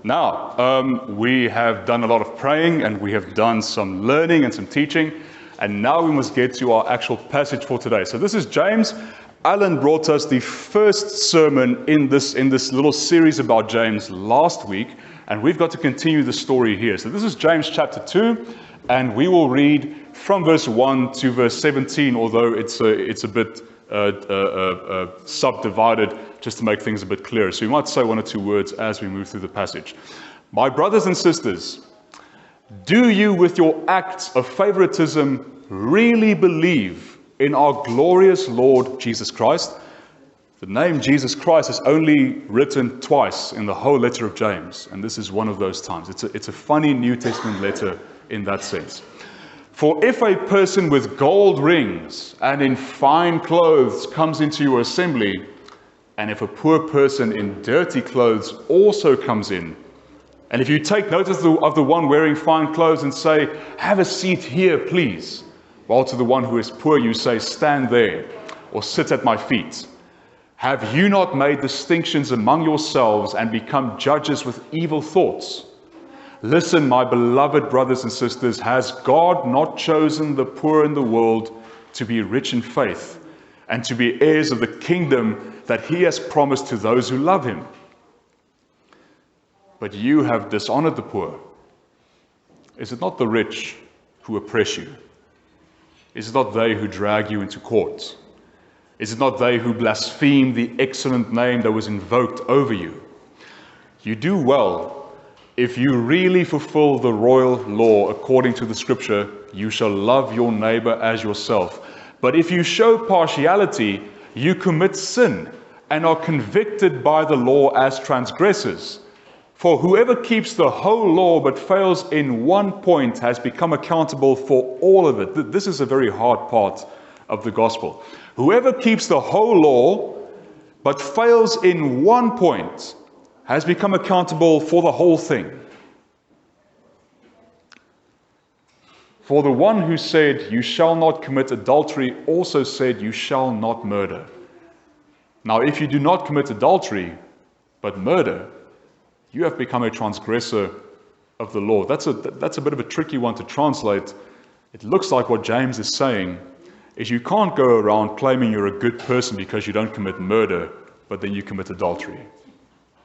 Now, we have done a lot of praying and we have done some learning and some teaching, and now we must get to our actual passage for today. So this is James. Alan brought us the first sermon in this little series about James last week, and we've got to continue the story here. So this is James chapter 2, and we will read from verse 1 to verse 17, although it's a bit subdivided just to make things a bit clearer. So we might say one or two words as we move through the passage. My brothers and sisters, do you with your acts of favoritism really believe in our glorious Lord Jesus Christ? The name Jesus Christ is only written twice in the whole letter of James, and this is one of those times. It's a funny New Testament letter in that sense. For if a person with gold rings and in fine clothes comes into your assembly, and if a poor person in dirty clothes also comes in, and if you take notice of the one wearing fine clothes and say, have a seat here, please, while to the one who is poor you say, stand there, or sit at my feet, have you not made distinctions among yourselves and become judges with evil thoughts? Listen, my beloved brothers and sisters, has God not chosen the poor in the world to be rich in faith and to be heirs of the kingdom that he has promised to those who love him? But you have dishonored the poor. Is it not the rich who oppress you? Is it not they who drag you into court? Is it not they who blaspheme the excellent name that was invoked over you? You do well. If you really fulfill the royal law according to the scripture, you shall love your neighbor as yourself. But if you show partiality, you commit sin and are convicted by the law as transgressors. For whoever keeps the whole law but fails in one point has become accountable for all of it. This is a very hard part of the gospel. Whoever keeps the whole law but fails in one point has become accountable for the whole thing. For the one who said, you shall not commit adultery, also said, you shall not murder. Now, if you do not commit adultery, but murder, you have become a transgressor of the law. That's a bit of a tricky one to translate. It looks like what James is saying is you can't go around claiming you're a good person because you don't commit murder, but then you commit adultery.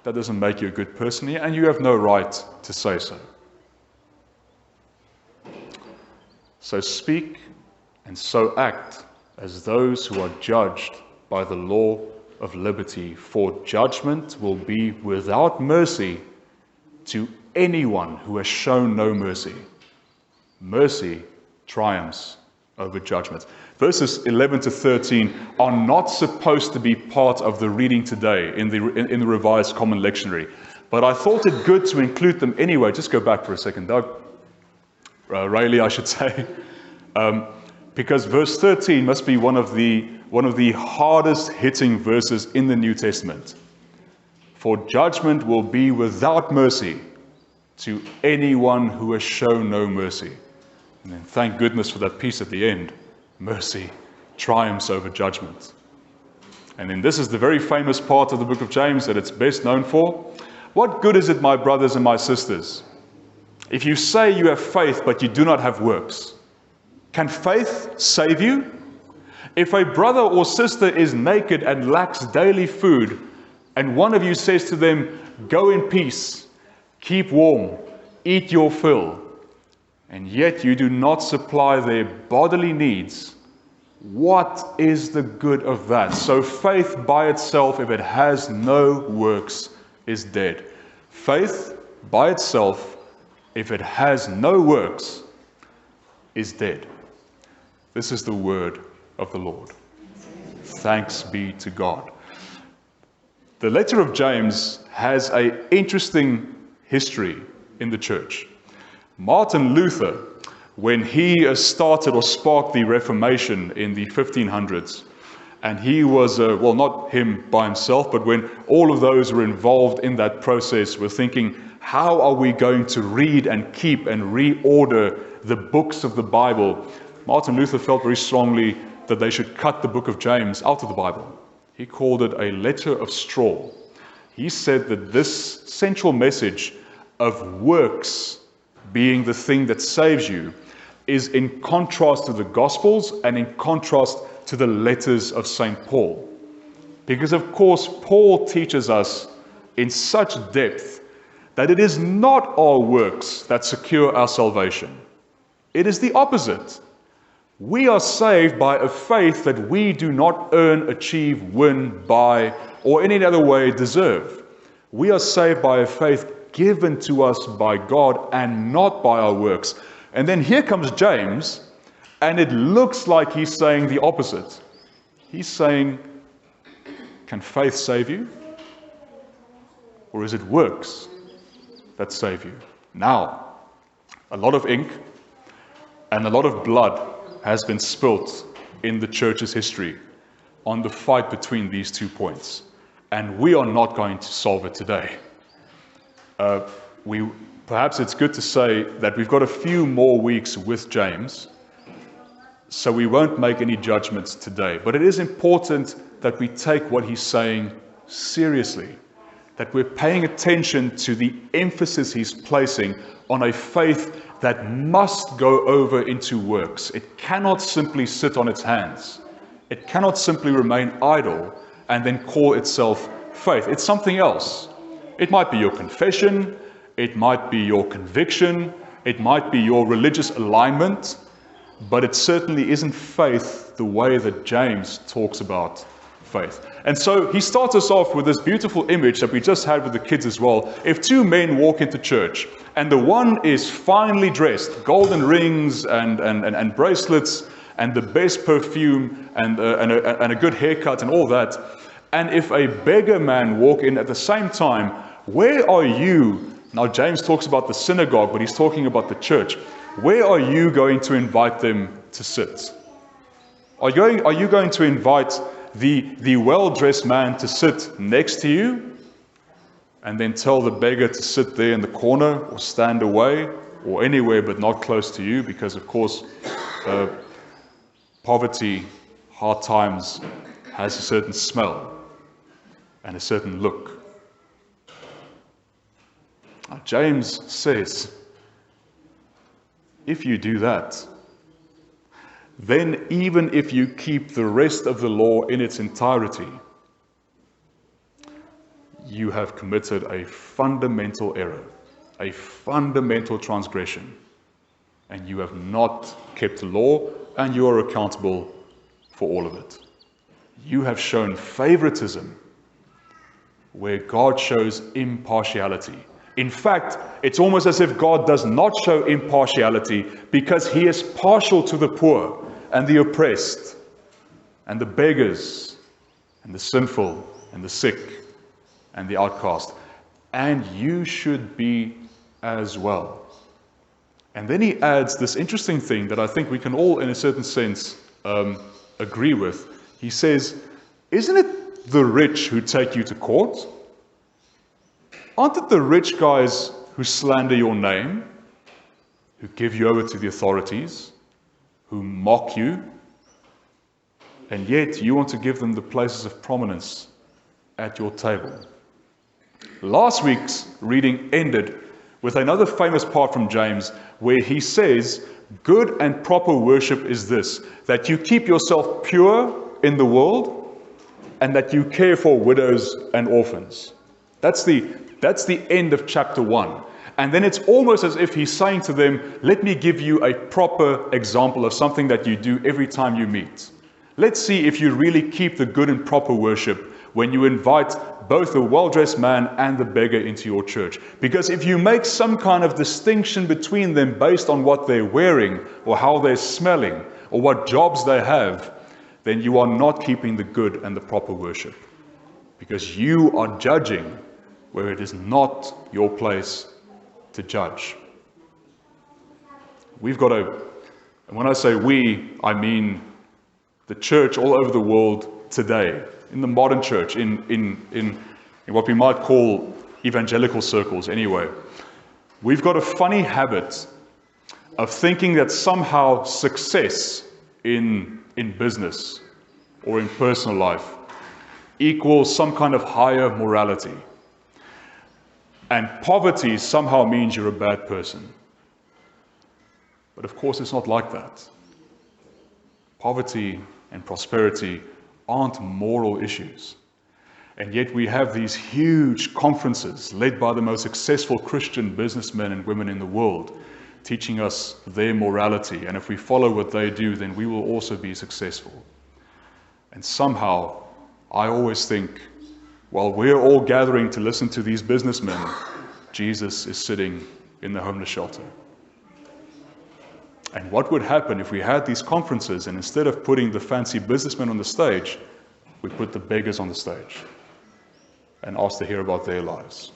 That doesn't make you a good person, and you have no right to say so. So speak and so act as those who are judged by the law of liberty, for judgment will be without mercy to anyone who has shown no mercy. Mercy triumphs over judgment. Verses 11 to 13 are not supposed to be part of the reading today in the Revised Common Lectionary, but I thought it good to include them anyway. Just go back for a second, Doug. Rayleigh, I should say, because verse 13 must be one of the hardest hitting verses in the New Testament. For judgment will be without mercy to anyone who has shown no mercy. And then thank goodness for that piece at the end. Mercy triumphs over judgment. And then this is the very famous part of the book of James that it's best known for. What good is it, my brothers and my sisters, if you say you have faith but you do not have works? Can faith save you? If a brother or sister is naked and lacks daily food, and one of you says to them, go in peace, keep warm, eat your fill, and yet you do not supply their bodily needs, what is the good of that? So faith by itself, if it has no works, is dead. Faith by itself, if it has no works, is dead. This is the word of the Lord. Thanks be to God. The letter of James has an interesting history in the church. Martin Luther, when he started or sparked the Reformation in the 1500s, and he was, well, not him by himself, but when all of those who were involved in that process were thinking, how are we going to read and keep and reorder the books of the Bible? Martin Luther felt very strongly that they should cut the book of James out of the Bible. He called it a letter of straw. He said that this central message of works being the thing that saves you is in contrast to the Gospels and in contrast to the letters of St. Paul. Because of course, Paul teaches us in such depth that it is not our works that secure our salvation. It is the opposite. We are saved by a faith that we do not earn, achieve, win, buy, or any other way deserve. We are saved by a faith given to us by God and not by our works. And then here comes James, and it looks like he's saying the opposite. He's saying, can faith save you? Or is it works that save you? Now, a lot of ink and a lot of blood has been spilt in the church's history on the fight between these 2 points. And we are not going to solve it today. Perhaps it's good to say that we've got a few more weeks with James, so we won't make any judgments today. But it is important that we take what he's saying seriously, that we're paying attention to the emphasis he's placing on a faith that must go over into works. It cannot simply sit on its hands. It cannot simply remain idle and then call itself faith. It's something else. It might be your confession, it might be your conviction, it might be your religious alignment, but it certainly isn't faith the way that James talks about faith. And so he starts us off with this beautiful image that we just had with the kids as well. If 2 men walk into church, and the one is finely dressed, golden rings and bracelets, and the best perfume, and a good haircut and all that, and if a beggar man walk in at the same time, where are you? Now James talks about the synagogue, but he's talking about the church. Where are you going to invite them to sit? Are you going to invite the well-dressed man to sit next to you and then tell the beggar to sit there in the corner or stand away or anywhere but not close to you? Because of course poverty, hard times, has a certain smell and a certain look. Now, James says, if you do that, then even if you keep the rest of the law in its entirety, you have committed a fundamental error, a fundamental transgression, and you have not kept the law, and you are accountable for all of it. You have shown favoritism where God shows impartiality. In fact, it's almost as if God does not show impartiality because he is partial to the poor and the oppressed and the beggars and the sinful and the sick and the outcast. And you should be as well. And then he adds this interesting thing that I think we can all, in a certain sense, agree with. He says, isn't it the rich who take you to court? Aren't it the rich guys who slander your name, who give you over to the authorities, who mock you, and yet you want to give them the places of prominence at your table? Last week's reading ended with another famous part from James where he says, good and proper worship is this, that you keep yourself pure in the world and that you care for widows and orphans. That's the end of chapter 1. And then it's almost as if he's saying to them, let me give you a proper example of something that you do every time you meet. Let's see if you really keep the good and proper worship when you invite both the well-dressed man and the beggar into your church. Because if you make some kind of distinction between them based on what they're wearing or how they're smelling or what jobs they have, then you are not keeping the good and the proper worship. Because you are judging where it is not your place to judge. We've got and when I say we, I mean the church all over the world today, in the modern church, in what we might call evangelical circles anyway. We've got a funny habit of thinking that somehow success in business or in personal life equals some kind of higher morality. and poverty somehow means you're a bad person. But of course, it's not like that. Poverty and prosperity aren't moral issues. And yet we have these huge conferences led by the most successful Christian businessmen and women in the world, teaching us their morality. And if we follow what they do, then we will also be successful. And somehow, I always think, while we're all gathering to listen to these businessmen, Jesus is sitting in the homeless shelter. And what would happen if we had these conferences and instead of putting the fancy businessmen on the stage, we put the beggars on the stage and asked to hear about their lives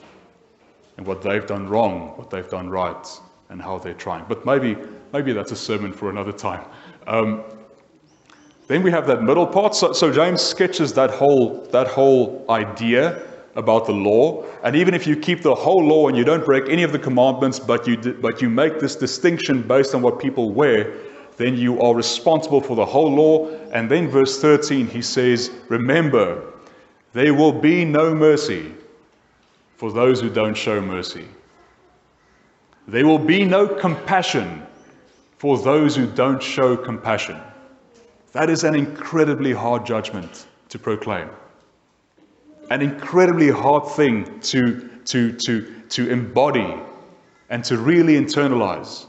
and what they've done wrong, what they've done right, and how they're trying. But maybe that's a sermon for another time. Then we have that middle part. So James sketches that whole idea about the law. And even if you keep the whole law and you don't break any of the commandments, but you make this distinction based on what people wear, then you are responsible for the whole law. And then verse 13, he says, remember, there will be no mercy for those who don't show mercy. There will be no compassion for those who don't show compassion. That is an incredibly hard judgment to proclaim. An incredibly hard thing to embody and to really internalize.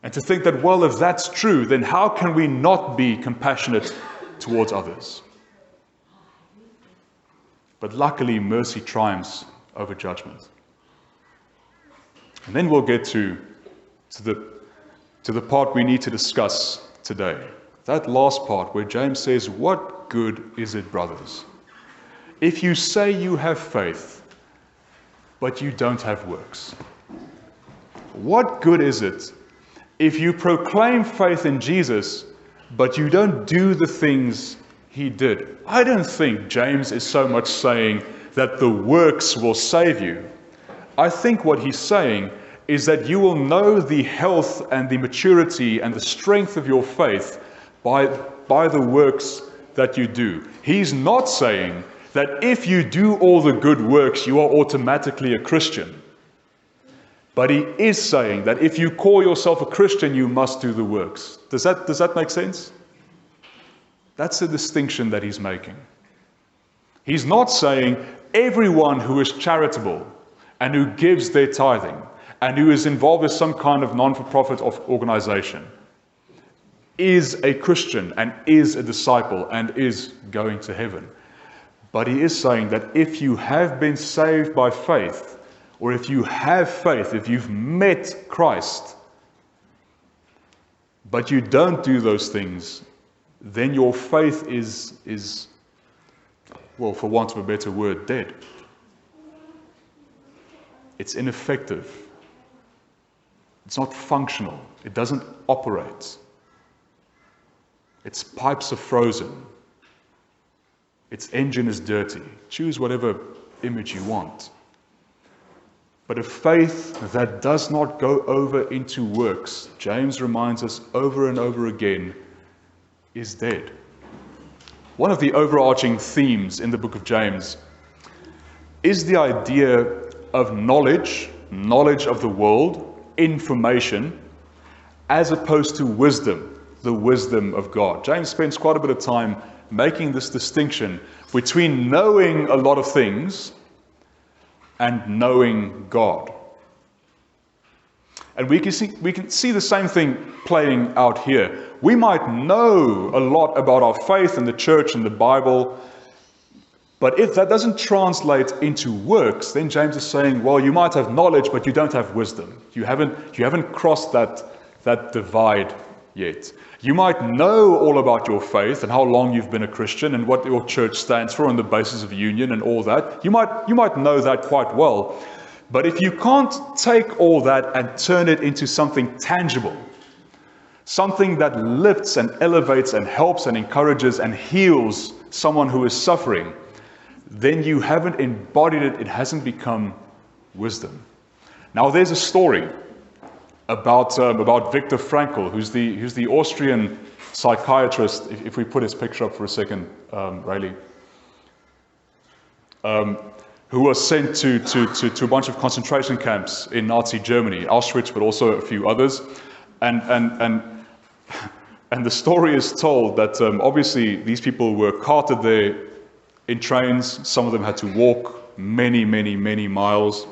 And to think that, well, if that's true, then how can we not be compassionate towards others? But luckily, mercy triumphs over judgment. And then we'll get to the part we need to discuss today. That last part where James says, what good is it, brothers, if you say you have faith, but you don't have works? What good is it if you proclaim faith in Jesus, but you don't do the things he did? I don't think James is so much saying that the works will save you. I think what he's saying is that you will know the health and the maturity and the strength of your faith by the works that you do. He's not saying that if you do all the good works, you are automatically a Christian. But he is saying that if you call yourself a Christian, you must do the works. Does that make sense? That's the distinction that he's making. He's not saying everyone who is charitable and who gives their tithing and who is involved with some kind of non-for-profit organization is a Christian and is a disciple and is going to heaven. But he is saying that if you have been saved by faith, or if you have faith, if you've met Christ, but you don't do those things, then your faith is, well, for want of a better word, dead. It's ineffective. It's not functional. It doesn't operate. Its pipes are frozen. Its engine is dirty. Choose whatever image you want. But a faith that does not go over into works, James reminds us over and over again, is dead. One of the overarching themes in the book of James is the idea of knowledge of the world, information, as opposed to wisdom, the wisdom of God. James spends quite a bit of time making this distinction between knowing a lot of things and knowing God. And we can see the same thing playing out here. We might know a lot about our faith and the church and the Bible, but if that doesn't translate into works, then James is saying, well, you might have knowledge, but you don't have wisdom. You haven't crossed that divide yet. You might know all about your faith and how long you've been a Christian and what your church stands for and the basis of union and all that. You might know that quite well. But if you can't take all that and turn it into something tangible, something that lifts and elevates and helps and encourages and heals someone who is suffering, then you haven't embodied it. It hasn't become wisdom. Now, there's a story about Viktor Frankl, who's the Austrian psychiatrist. If we put his picture up for a second, Rayleigh, who was sent to a bunch of concentration camps in Nazi Germany, Auschwitz, but also a few others. And the story is told that obviously these people were carted there in trains. Some of them had to walk many, many, many miles.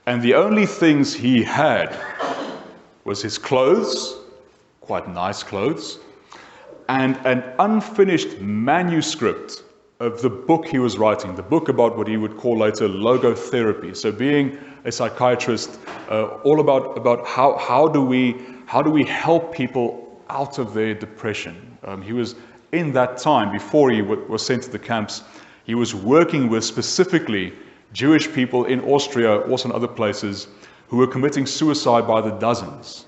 And the only things he had was his clothes, quite nice clothes, and an unfinished manuscript of the book he was writing, the book about what he would call later logotherapy. So being a psychiatrist, all about how do we help people out of their depression. He was, in that time, before he was sent to the camps, he was working with specifically Jewish people in Austria, also in other places, who were committing suicide by the dozens.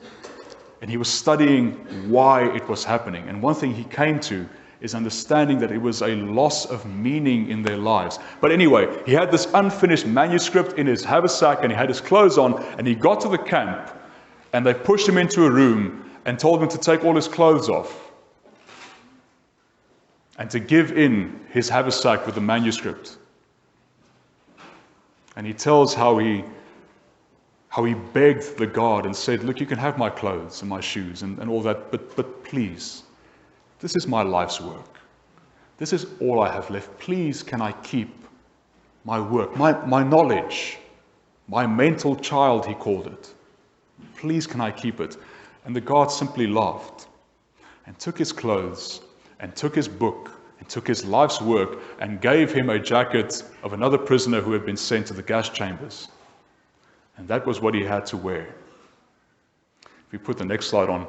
And he was studying why it was happening. And one thing he came to is understanding that it was a loss of meaning in their lives. But anyway, he had this unfinished manuscript in his haversack, and he had his clothes on, and he got to the camp, and they pushed him into a room and told him to take all his clothes off and to give in his haversack with the manuscript. And he tells how he begged the guard and said, look, you can have my clothes and my shoes and all that, but please, this is my life's work. This is all I have left. Please, can I keep my work, my knowledge, my mental child, he called it. Please, can I keep it? And the guard simply laughed and took his clothes and took his book and took his life's work and gave him a jacket of another prisoner who had been sent to the gas chambers. And that was what he had to wear. If we put the next slide on.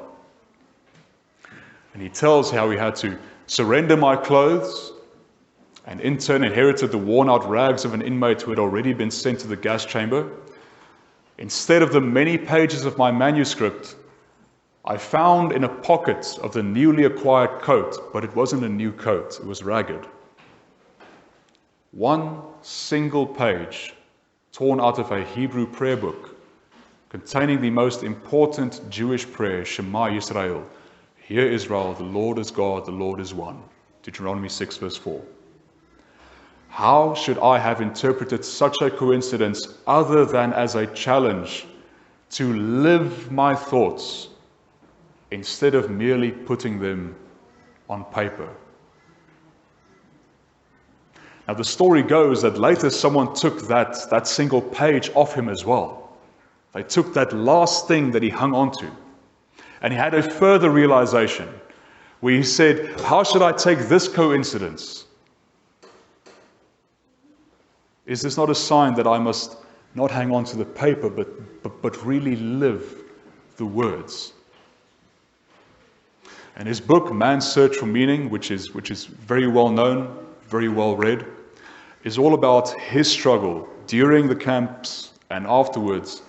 And he tells how he had to surrender my clothes and in turn inherited the worn out rags of an inmate who had already been sent to the gas chamber. Instead of the many pages of my manuscript, I found in a pocket of the newly acquired coat, but it wasn't a new coat, it was ragged. One single page torn out of a Hebrew prayer book containing the most important Jewish prayer, Shema Yisrael. Hear Israel, the Lord is God, the Lord is one. Deuteronomy 6 verse 4. How should I have interpreted such a coincidence other than as a challenge to live my thoughts instead of merely putting them on paper? Now the story goes that later someone took that single page off him as well. They took that last thing that he hung on to. And he had a further realization where he said, how should I take this coincidence? Is this not a sign that I must not hang on to the paper, but really live the words? And his book, Man's Search for Meaning, which is very well known, very well read, is all about his struggle during the camps and afterwards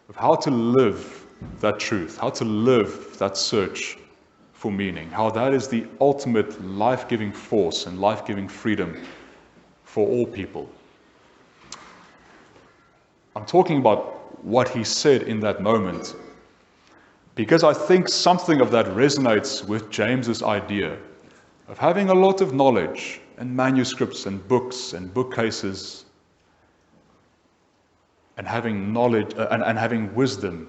of how to live that truth, how to live that search for meaning, how that is the ultimate life-giving force and life-giving freedom for all people. I'm talking about what he said in that moment because I think something of that resonates with James's idea of having a lot of knowledge and manuscripts and books and bookcases and having knowledge and having wisdom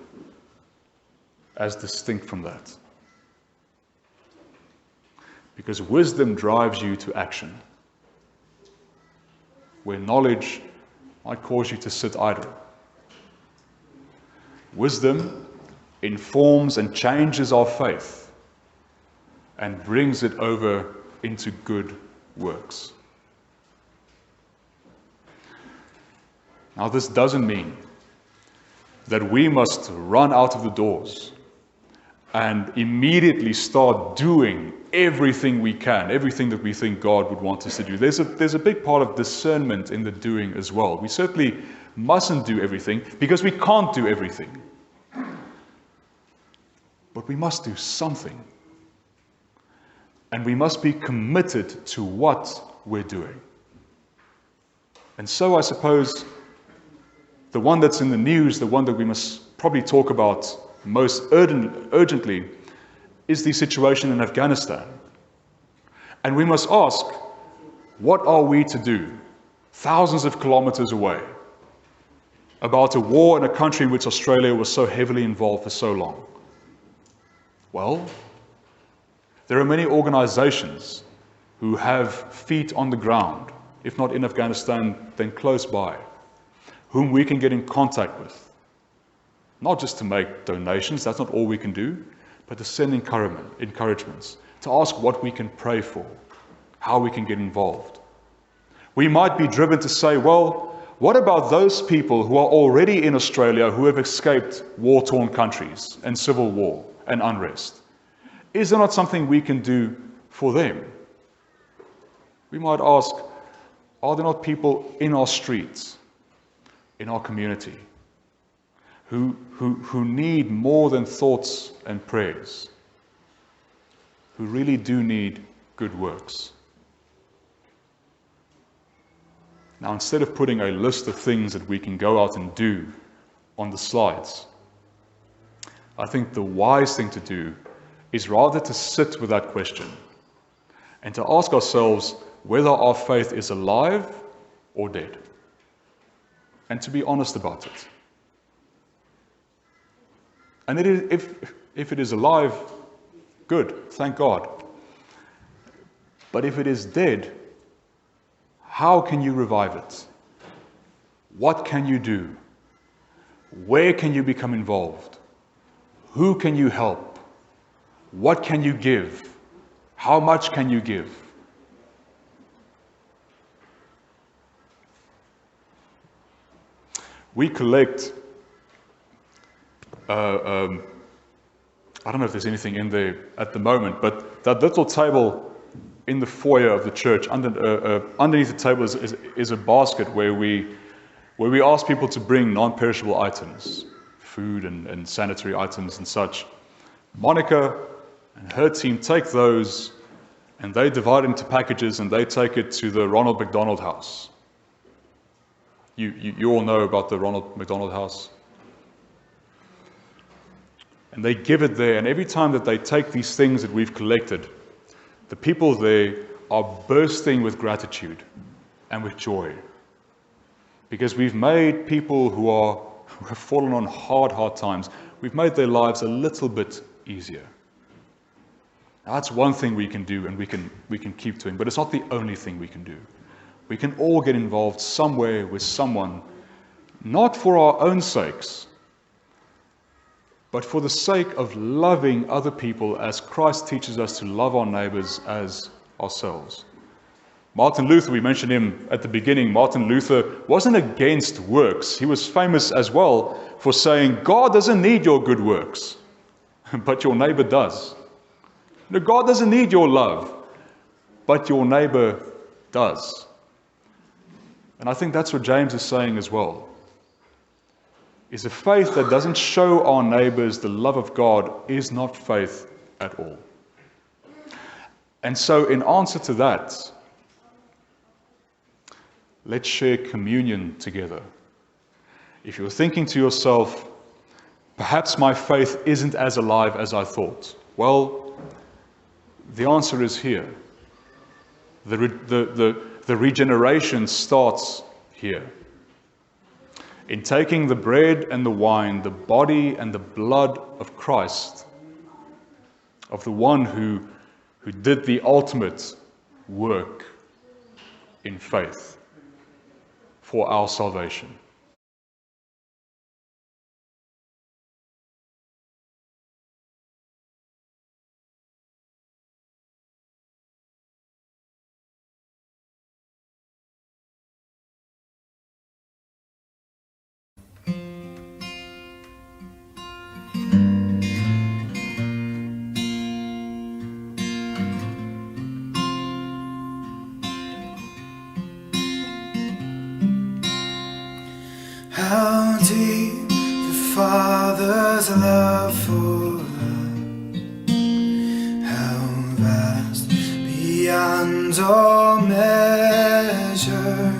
as distinct from that. Because wisdom drives you to action, where knowledge might cause you to sit idle. Wisdom informs and changes our faith and brings it over into good works. Now, this doesn't mean that we must run out of the doors and immediately start doing everything we can, everything that we think God would want us to do. There's a big part of discernment in the doing as well. We certainly mustn't do everything because we can't do everything. But we must do something. And we must be committed to what we're doing. And so I suppose the one that's in the news, the one that we must probably talk about most urgently, is the situation in Afghanistan. And we must ask, what are we to do thousands of kilometers away, about a war in a country in which Australia was so heavily involved for so long? Well, there are many organizations who have feet on the ground, if not in Afghanistan, then close by, whom we can get in contact with. Not just to make donations, that's not all we can do, but to send encouragements, to ask what we can pray for, how we can get involved. We might be driven to say, well, what about those people who are already in Australia who have escaped war-torn countries and civil war and unrest? Is there not something we can do for them? We might ask, are there not people in our streets, in our community, who need more than thoughts and prayers, who really do need good works? Now, instead of putting a list of things that we can go out and do on the slides, I think the wise thing to do is rather to sit with that question and to ask ourselves whether our faith is alive or dead, and to be honest about it. And if it is alive, good, thank God. But if it is dead, how can you revive it? What can you do? Where can you become involved? Who can you help? What can you give? How much can you give? We collect, I don't know if there's anything in there at the moment, but that little table in the foyer of the church, underneath the table is a basket where we ask people to bring non-perishable items, food and sanitary items and such. Monica and her team take those and they divide it into packages and they take it to the Ronald McDonald House. You all know about the Ronald McDonald House. And they give it there, and every time that they take these things that we've collected, the people there are bursting with gratitude and with joy. Because we've made people who have fallen on hard times, we've made their lives a little bit easier. Now, that's one thing we can do and we can keep doing, but it's not the only thing we can do. We can all get involved somewhere with someone, not for our own sakes, but for the sake of loving other people as Christ teaches us to love our neighbors as ourselves. Martin Luther, we mentioned him at the beginning. Martin Luther wasn't against works. He was famous as well for saying, God doesn't need your good works, but your neighbor does. No, God doesn't need your love, but your neighbor does. And I think that's what James is saying as well. Is a faith that doesn't show our neighbors the love of God is not faith at all. And so in answer to that, let's share communion together. If you're thinking to yourself, perhaps my faith isn't as alive as I thought, well, the answer is here. The regeneration starts here. In taking the bread and the wine, the body and the blood of Christ, of the one who did the ultimate work in faith for our salvation. How deep the Father's love for us, how vast beyond all measure,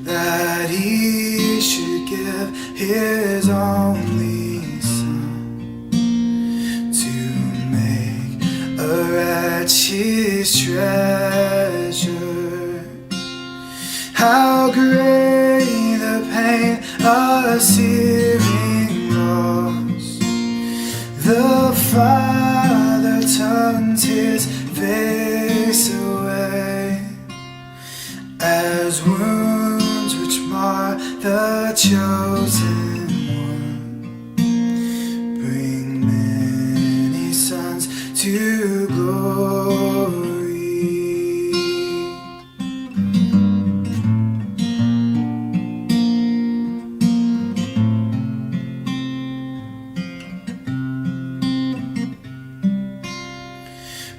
that He should give His only Son to make a wretch His treasure. searing loss. The Father turns his face away as wounds which mar the chosen one bring many sons to glory.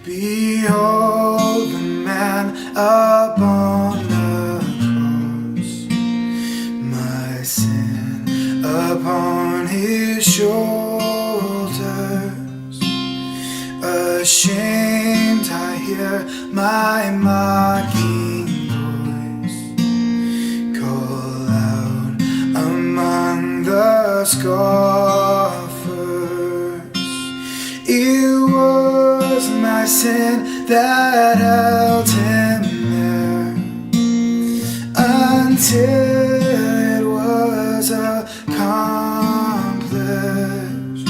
Behold the man upon the cross, my sin upon his shoulders. Ashamed I hear my mocking voice call out among the scoffers. It was my sin that held him there until it was accomplished.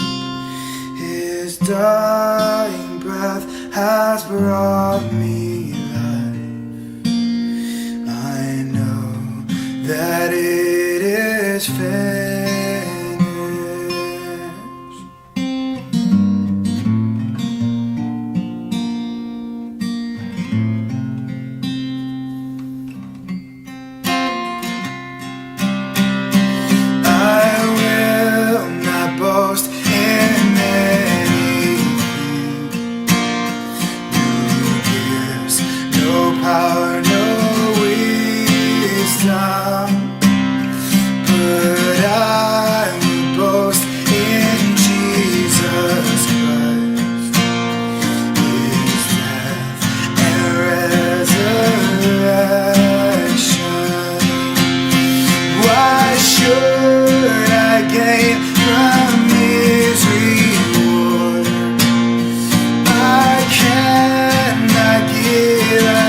His dying breath has brought me life. I know that it is finished. Power, no wisdom, but I will boast in Jesus Christ, His death and resurrection. Why should I gain from His reward? I cannot give an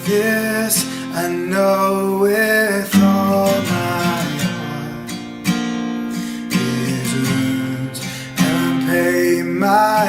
this I know with all my heart. His wounds have paid my